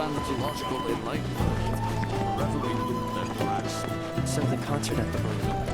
planetological enlightenment, reveling in their past. So the concert at the marina.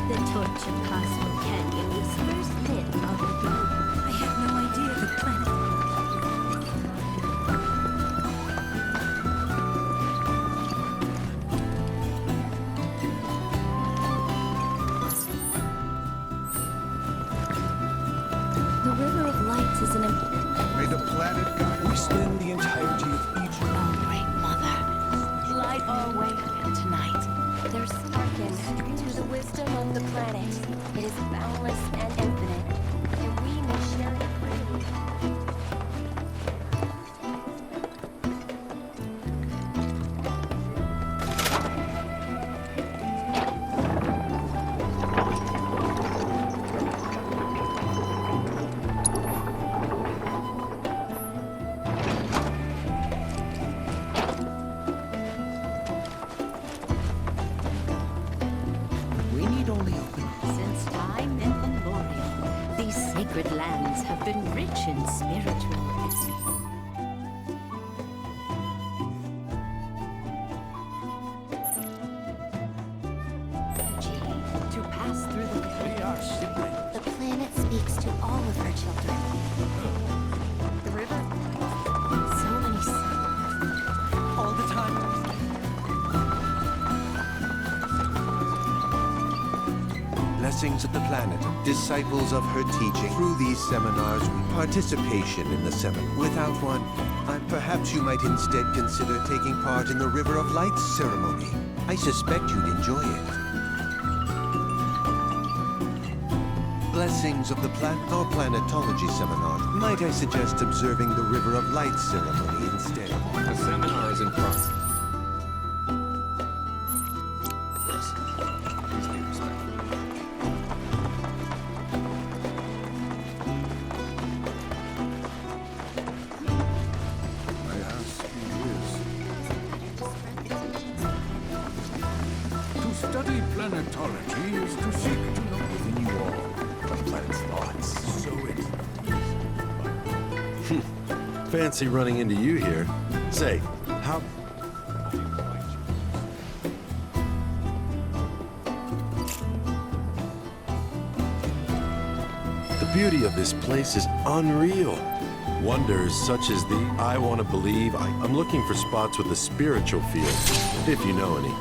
The torch of Cosmo Canyon was first lit on the globe. I had no idea the planet. The River of Lights is an May the planet guide we spend the entirety of each. Oh, great mother, light our way again tonight. There's hearken to the wisdom of the planet. It is boundless and infinite, and we may share it freely. We need only open. Since time immemorial, these sacred lands have been rich in spiritual energy to pass through the We are simply The planet speaks to all of her children. The river, so many symbols. All the time. Blessings of the planet, disciples of her teaching. Through these seminars, participation in the seminar. Without one, perhaps you might instead consider taking part in the River of Lights ceremony. I suspect you'd enjoy it. Blessings of the our planetology seminar. Might I suggest observing the River of Lights ceremony instead? the seminar is in progress. Please be respectful. I ask you this. To study planetology is to seek to know within you all the planet's thoughts. So it Fancy running into you here. Say, how... The beauty of this place is unreal. Wonders such as the I want to believe. I'm looking for spots with a spiritual feel, if you know any.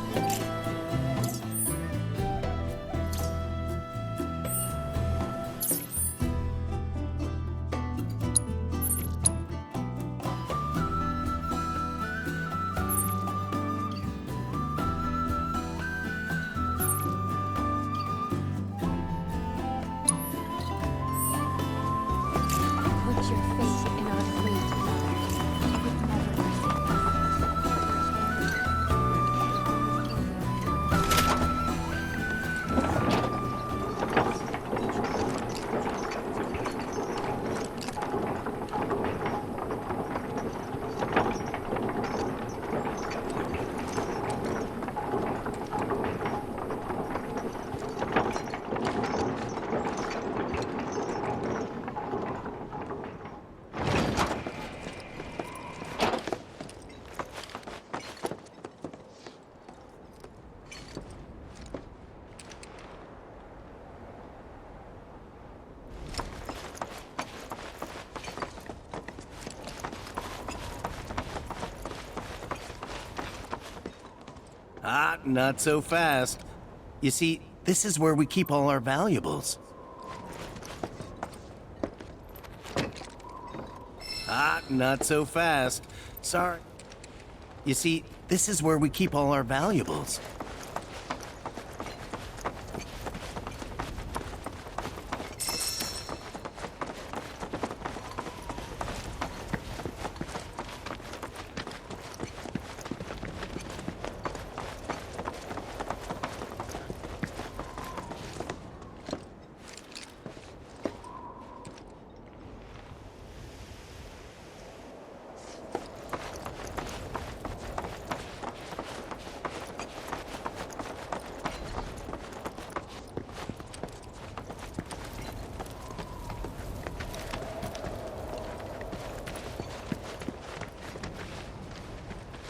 Put your faith in our fleet, Mother. You would never forsake us. Ah, not so fast. You see, this is where we keep all our valuables. Ah, not so fast. Sorry. You see, this is where we keep all our valuables.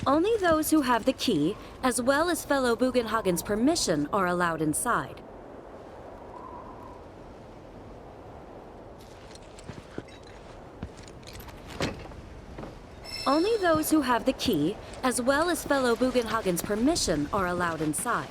Only those who have the key, as well as fellow Bugenhagen's permission, are allowed inside. Only those who have the key, as well as fellow Bugenhagen's permission, are allowed inside.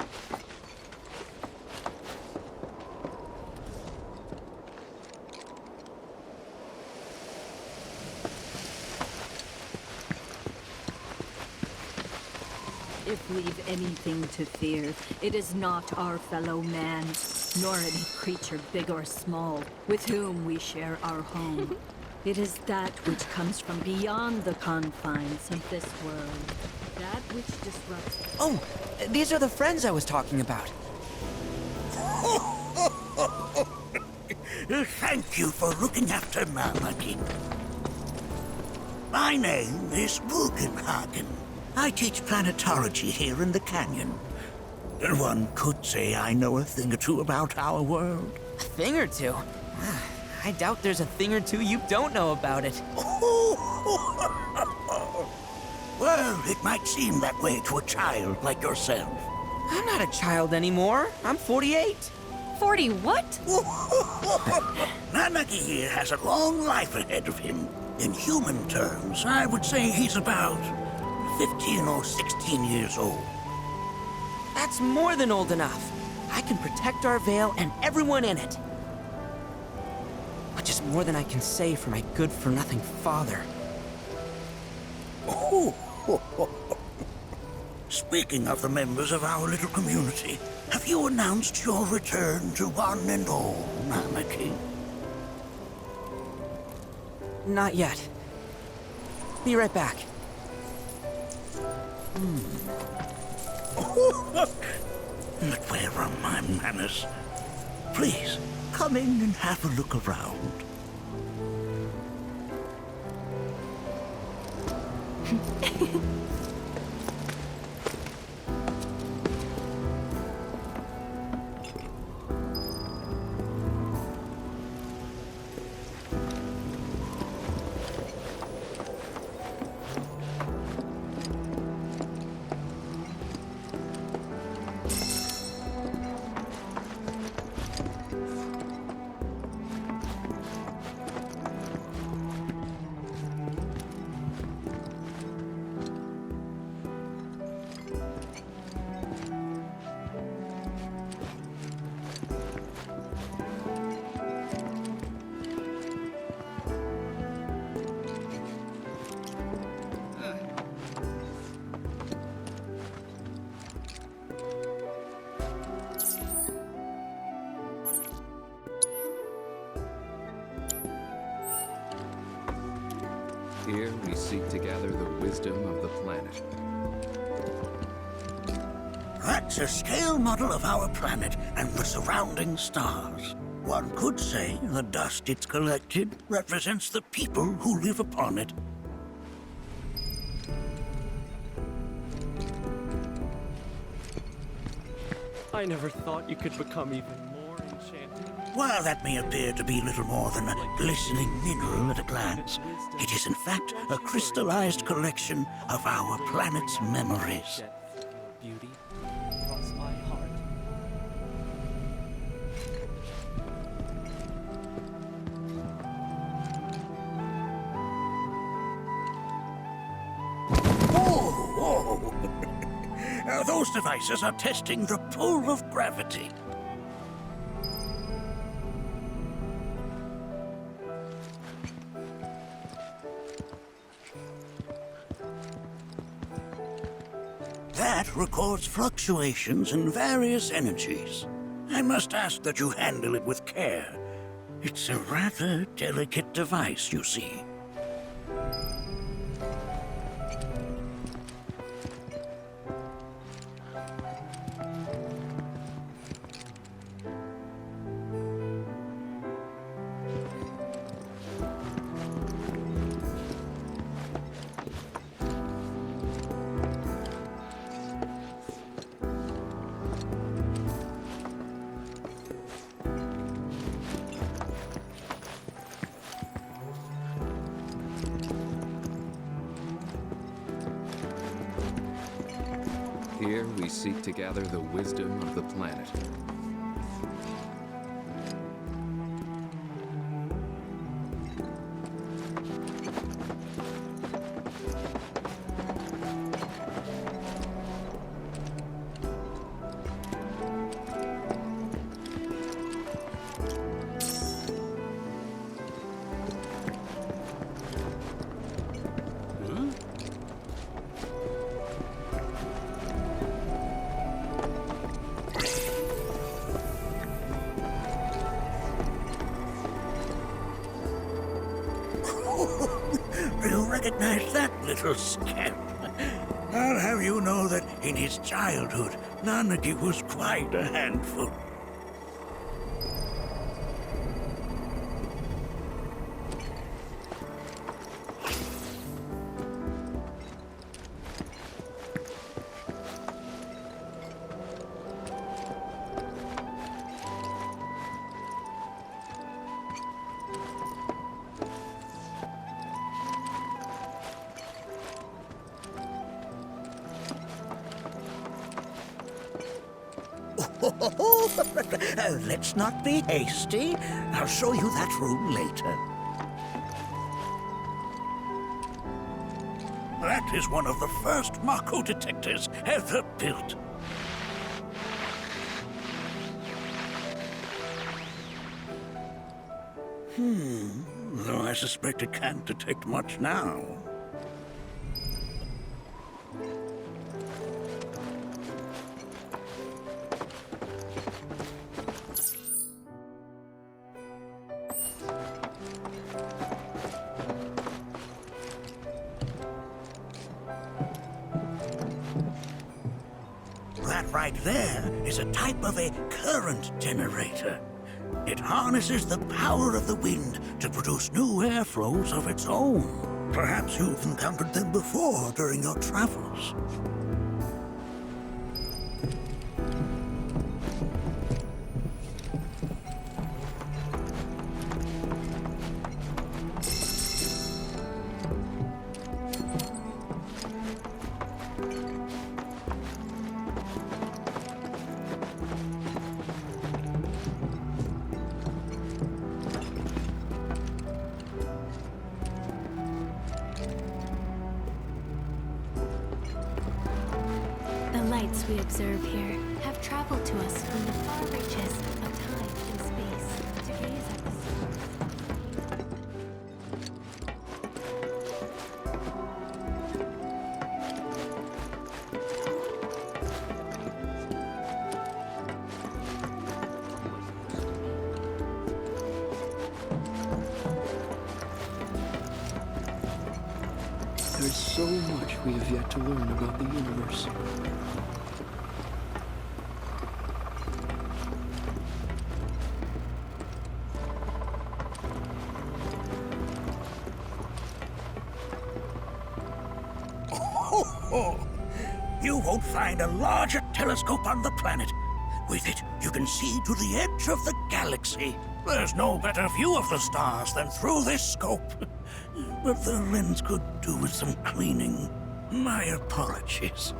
If we've anything to fear, it is not our fellow man, nor any creature big or small, with whom we share our home. It is that which comes from beyond the confines of this world. That which disrupts... Oh, these are the friends I was talking about. Thank you for looking after Malmakin. My name is Bugenhagen. I teach planetology here in the canyon. One could say I know a thing or two about our world. A thing or two? I doubt there's a thing or two you don't know about it. Well, it might seem that way to a child like yourself. I'm not a child anymore. I'm 48. 40 what? Nanaki here has a long life ahead of him. In human terms, I would say he's about 15 or 16 years old. That's more than old enough. I can protect our Vale and everyone in it. Which is more than I can say for my good-for-nothing father. Speaking of the members of our little community, have you announced your return to one and all, Nanaki? Not yet. Be right back. But where are my manners? Please, come in and have a look around. Here we seek to gather the wisdom of the planet. That's a scale model of our planet and the surrounding stars. One could say the dust it's collected represents the people who live upon it. I never thought you could become even more enchanting. While that may appear to be little more than a glistening mineral at a glance, it is in fact a crystallized collection of our planet's memories. Beauty across my heart. Whoa! Those devices are testing the pull of gravity. That records fluctuations in various energies. I must ask that you handle it with care. It's a rather delicate device, you see. Here we seek to gather the wisdom of the planet. You recognize that little scamp? I'll have you know that in his childhood, Nanaki was quite a handful. Let's not be hasty. I'll show you that room later. That is one of the first Mako detectors ever built. Though I suspect it can't detect much now. That right there is a type of a current generator. It harnesses the power of the wind to produce new airflows of its own. Perhaps you've encountered them before during your travels. The lights we observe here have traveled to us from the far reaches of time and space to gaze at the sun. There's so much we have yet to learn about the universe. You won't find a larger telescope on the planet. With it, you can see to the edge of the galaxy. There's no better view of the stars than through this scope. But the lens could do with some cleaning. My apologies.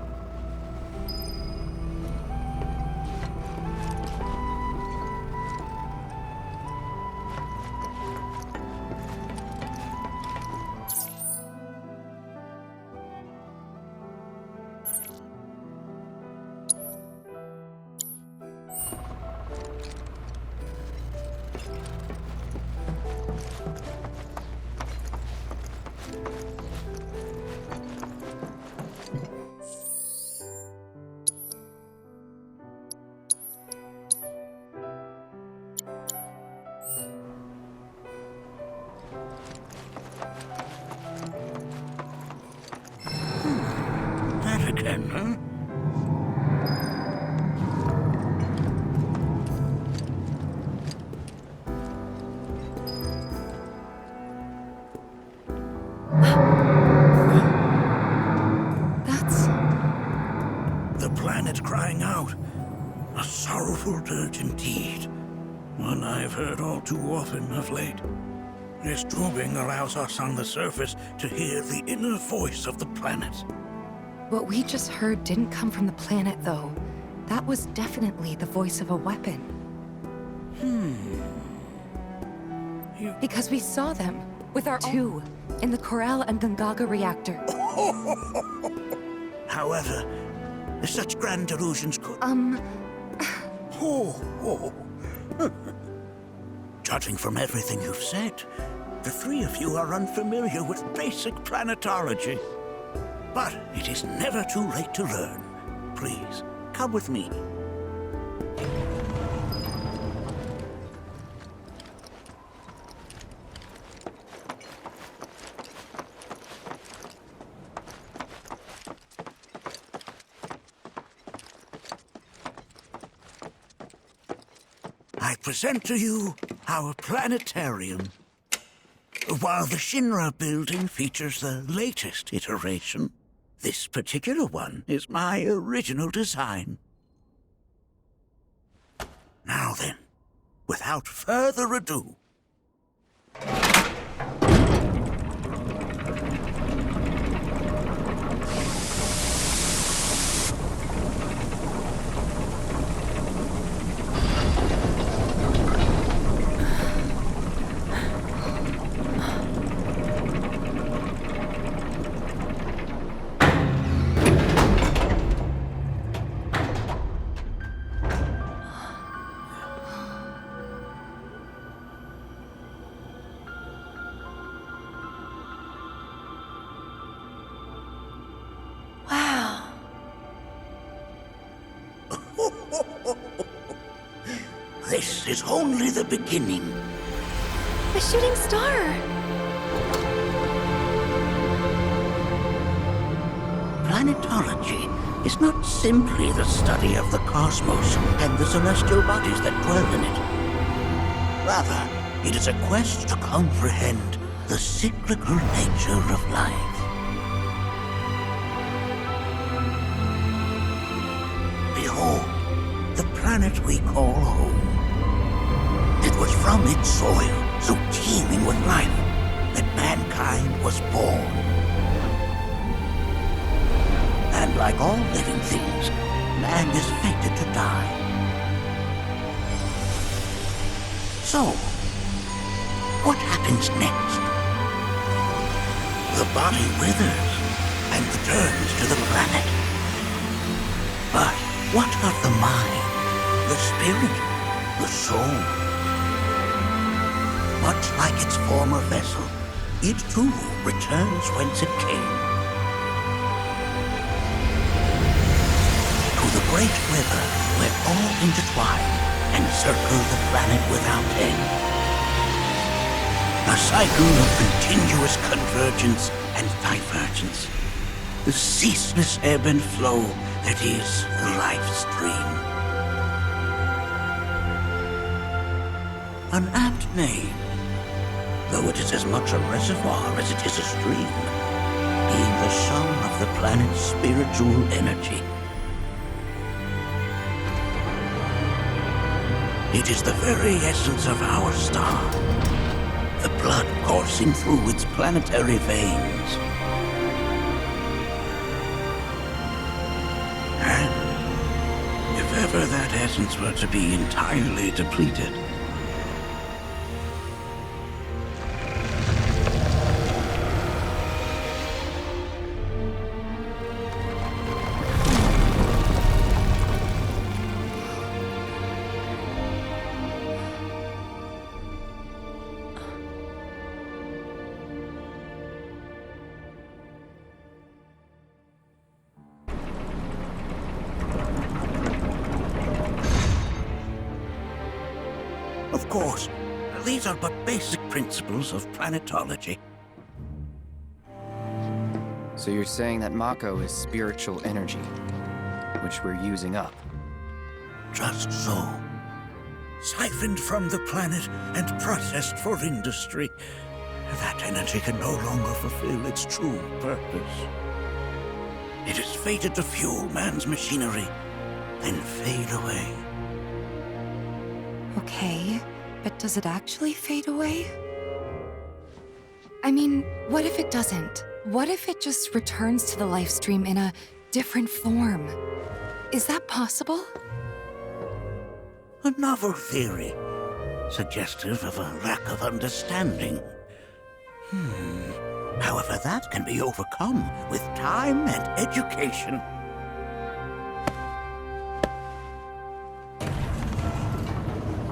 That again, huh? That's... The planet crying out. A sorrowful dirge indeed. One I've heard all too often of late. This tubing allows us on the surface to hear the inner voice of the planet. What we just heard didn't come from the planet, though. That was definitely the voice of a weapon. Because we saw them, with our two, in the Corel and Gungaga reactor. However, such grand delusions could... Judging from everything you've said, the three of you are unfamiliar with basic planetology. But it is never too late to learn. Please, come with me. I present to you our planetarium. While the Shinra building features the latest iteration, this particular one is my original design. Now then, without further ado, this is only the beginning. A shooting star! Planetology is not simply the study of the cosmos and the celestial bodies that dwell in it. Rather, it is a quest to comprehend the cyclical nature of life. Behold, the planet we call home. It was from its soil, so teeming with life, that mankind was born. And like all living things, man is fated to die. So, what happens next? The body withers and returns to the planet. But what of the mind, the spirit, the soul? Much like its former vessel, it too returns whence it came. To the great river where all intertwine and circle the planet without end. A cycle of continuous convergence and divergence. The ceaseless ebb and flow that is the life stream. An apt name, though it is as much a reservoir as it is a stream, being the sum of the planet's spiritual energy. It is the very essence of our star, the blood coursing through its planetary veins. And if ever that essence were to be entirely depleted, of course, these are but basic principles of planetology. So you're saying that Mako is spiritual energy, which we're using up? Just so. Siphoned from the planet and processed for industry, that energy can no longer fulfill its true purpose. It is fated to fuel man's machinery, then fade away. Okay, but does it actually fade away? I mean, what if it doesn't? What if it just returns to the life stream in a different form. Is that possible? A novel theory, suggestive of a lack of understanding. However, that can be overcome with time and education.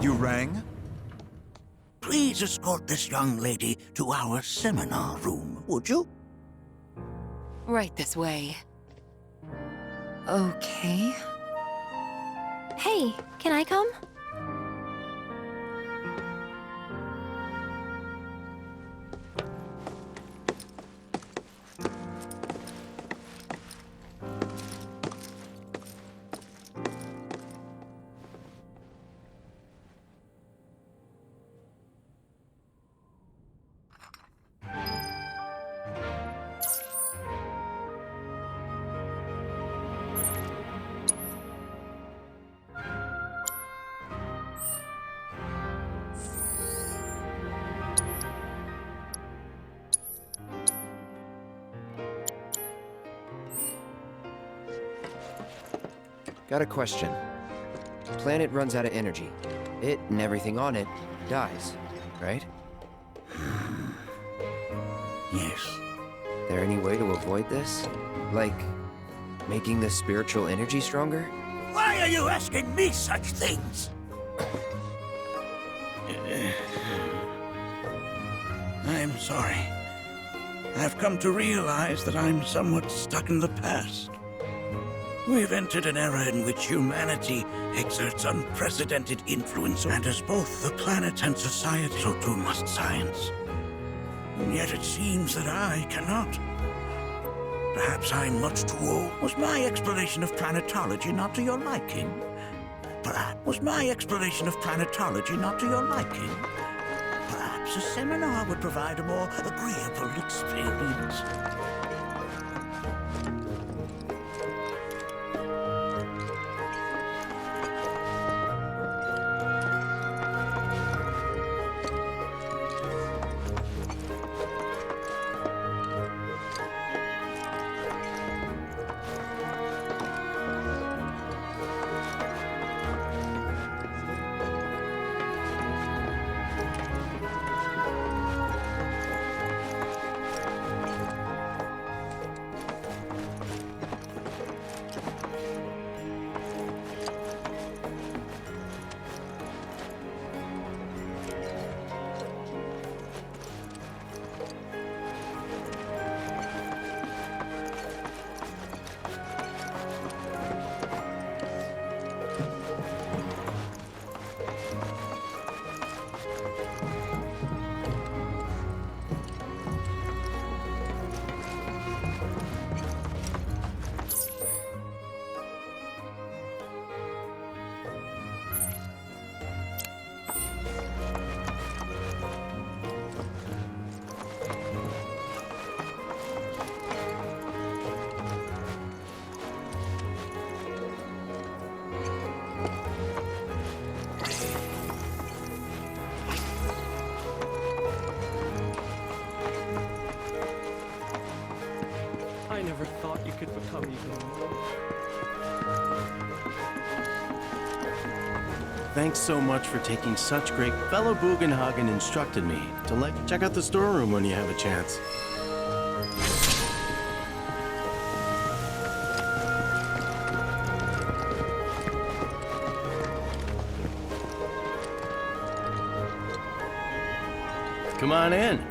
You rang? Please escort this young lady to our seminar room, would you? Right this way. Okay. Hey, can I come? Got a question. Planet runs out of energy. It and everything on it dies, right? Yes. There any way to avoid this? Like, making the spiritual energy stronger? Why are you asking me such things? I'm sorry. I've come to realize that I'm somewhat stuck in the past. We've entered an era in which humanity exerts unprecedented influence, and as both the planet and society, so too must science. And yet it seems that I cannot. Perhaps I'm much too old. Was my explanation of planetology not to your liking? Perhaps was my explanation of planetology not to your liking? Perhaps a seminar would provide a more agreeable experience. I never thought you could become even more. Thanks so much for taking such great... Fellow Bugenhagen instructed me to check out the storeroom when you have a chance. Come on in.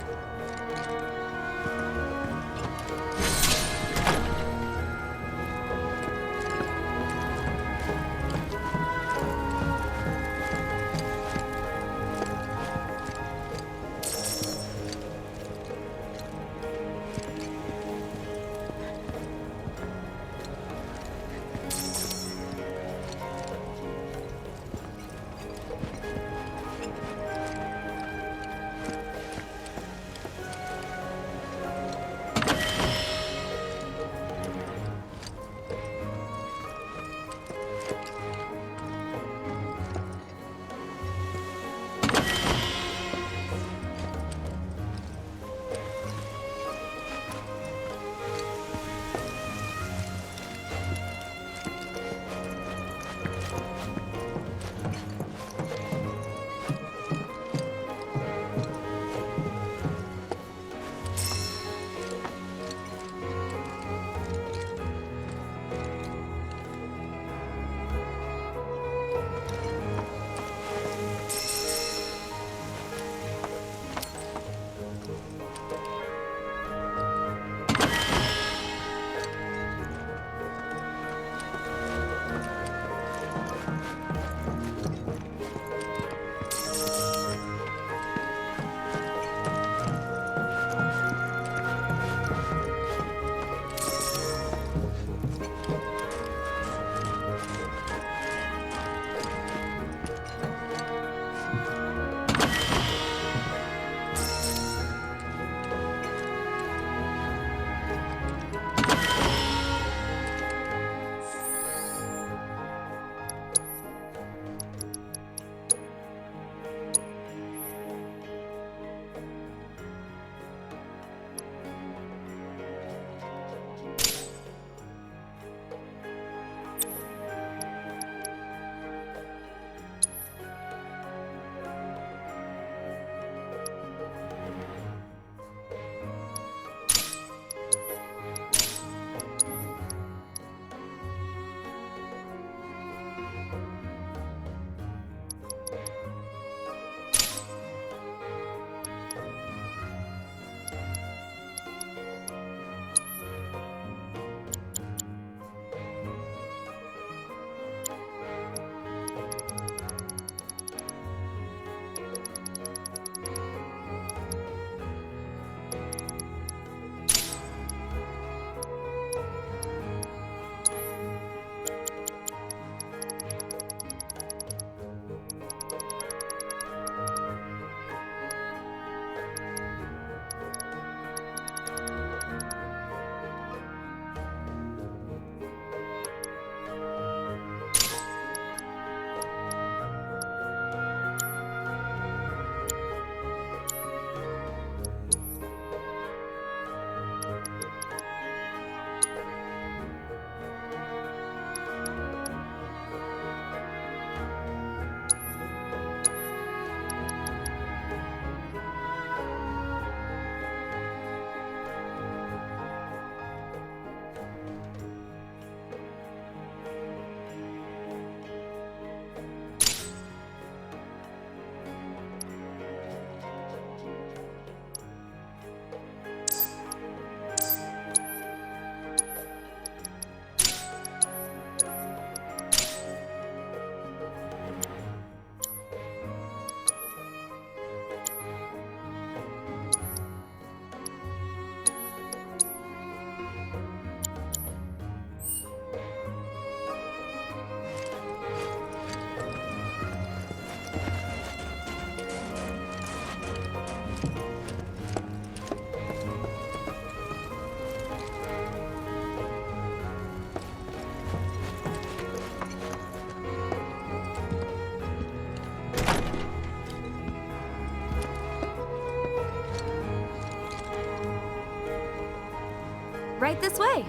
Right this way.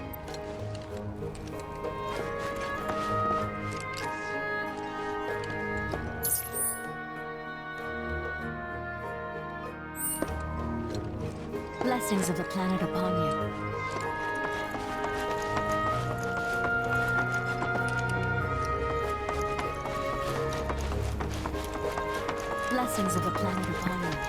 Blessings of the planet upon you. Blessings of the planet upon you.